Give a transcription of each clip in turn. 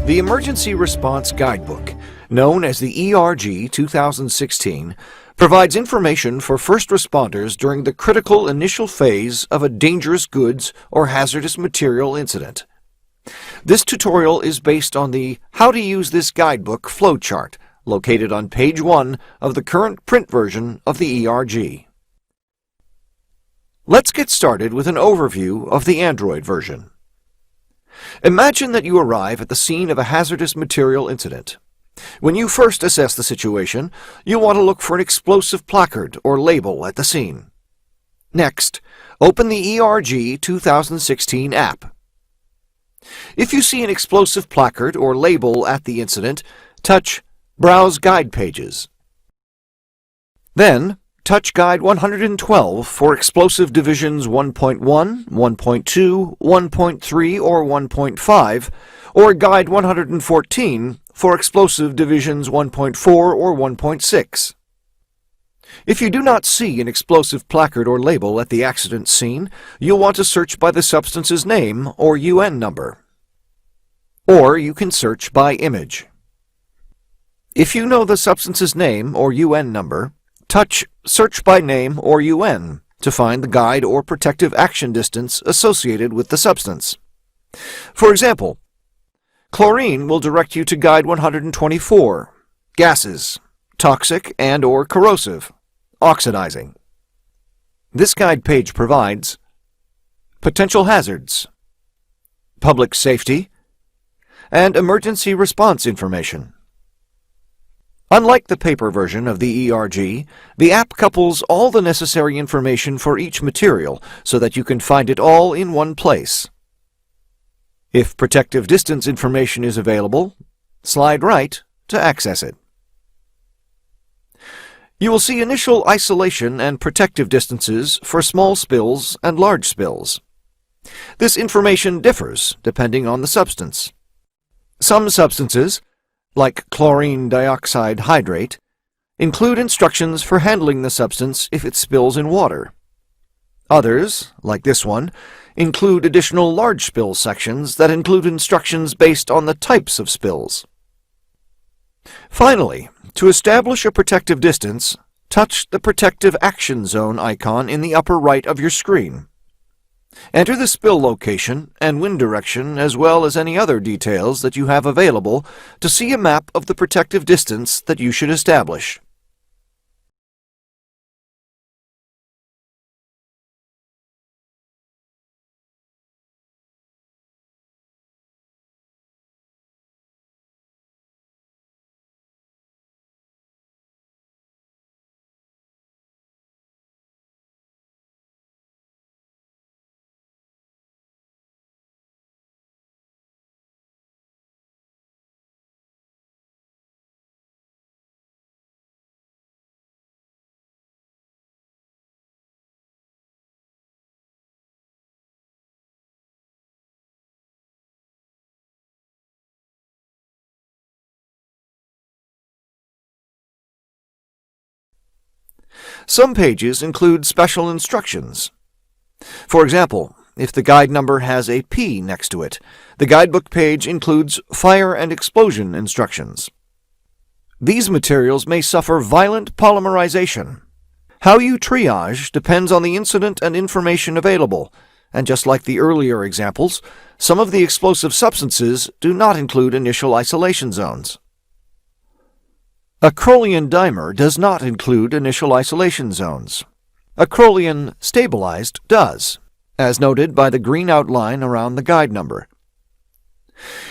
The Emergency Response Guidebook, known as the ERG 2016, provides information for first responders during the critical initial phase of a dangerous goods or hazardous material incident. This tutorial is based on the How to Use This Guidebook flowchart located on page 1 of the current print version of the ERG. Let's get started with an overview of the Android version. Imagine that you arrive at the scene of a hazardous material incident. When you first assess the situation, you'll want to look for an explosive placard or label at the scene. Next, open the ERG 2016 app. If you see an explosive placard or label at the incident, touch Browse Guide Pages. Then, touch Guide 112 for Explosive Divisions 1.1, 1.2, 1.3, or 1.5, or Guide 114 for Explosive Divisions 1.4 or 1.6. If you do not see an explosive placard or label at the accident scene, you'll want to search by the substance's name or UN number. Or you can search by image. If you know the substance's name or UN number, touch Search by Name or UN to find the guide or protective action distance associated with the substance. For example, chlorine will direct you to Guide 124, Gases, Toxic and/or Corrosive, Oxidizing. This guide page provides Potential Hazards, Public Safety, and Emergency Response information. Unlike the paper version of the ERG, the app couples all the necessary information for each material so that you can find it all in one place. If protective distance information is available, slide right to access it. You will see initial isolation and protective distances for small spills and large spills. This information differs depending on the substance. Some substances, like chlorine dioxide hydrate, include instructions for handling the substance if it spills in water. Others, like this one, include additional large spill sections that include instructions based on the types of spills. Finally, to establish a protective distance, touch the Protective Action Zone icon in the upper right of your screen. Enter the spill location and wind direction as well as any other details that you have available to see a map of the protective distance that you should establish. Some pages include special instructions. For example, if the guide number has a P next to it, the guidebook page includes fire and explosion instructions. These materials may suffer violent polymerization. How you triage depends on the incident and information available, and just like the earlier examples, some of the explosive substances do not include initial isolation zones. Acrolein dimer does not include initial isolation zones. Acrolein stabilized does, as noted by the green outline around the guide number.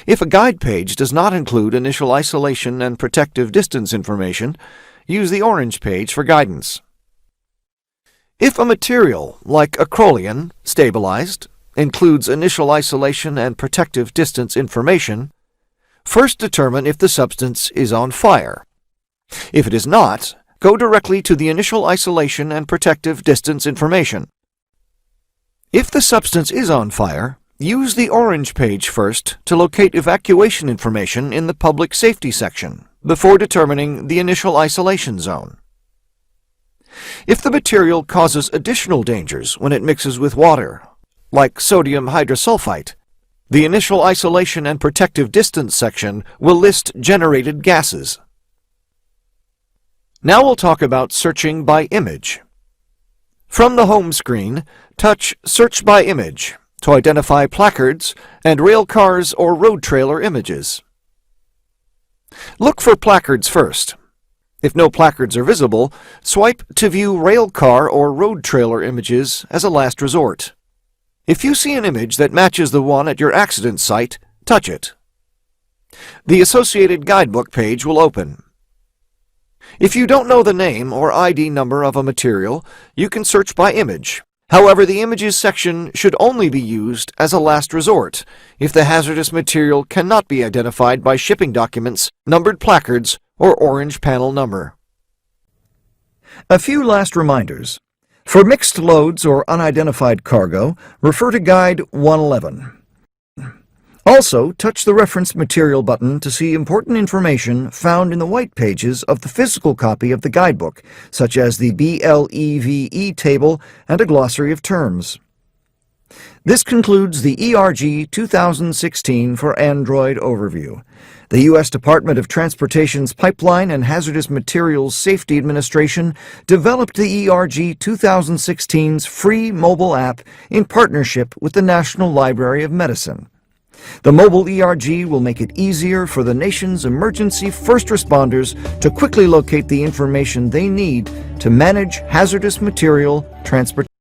If a guide page does not include initial isolation and protective distance information, use the orange page for guidance. If a material, like acrolein stabilized, includes initial isolation and protective distance information, first determine if the substance is on fire. If it is not, go directly to the initial isolation and protective distance information. If the substance is on fire, use the orange page first to locate evacuation information in the public safety section before determining the initial isolation zone. If the material causes additional dangers when it mixes with water, like sodium hydrosulfite, The initial isolation and protective distance section will list generated gases. Now we'll talk about searching by image. From the home screen, touch Search by Image to identify placards and rail cars or road trailer images. Look for placards first. If no placards are visible, swipe to view rail car or road trailer images as a last resort. If you see an image that matches the one at your accident site, touch it. The associated guidebook page will open. If you don't know the name or ID number of a material, you can search by image. However, the Images section should only be used as a last resort if the hazardous material cannot be identified by shipping documents, numbered placards, or orange panel number. A few last reminders. For mixed loads or unidentified cargo, refer to Guide 111. Also, touch the Reference Material button to see important information found in the white pages of the physical copy of the guidebook, such as the BLEVE table and a glossary of terms. This concludes the ERG 2016 for Android overview. The U.S. Department of Transportation's Pipeline and Hazardous Materials Safety Administration developed the ERG 2016's free mobile app in partnership with the National Library of Medicine. The mobile ERG will make it easier for the nation's emergency first responders to quickly locate the information they need to manage hazardous material transportation.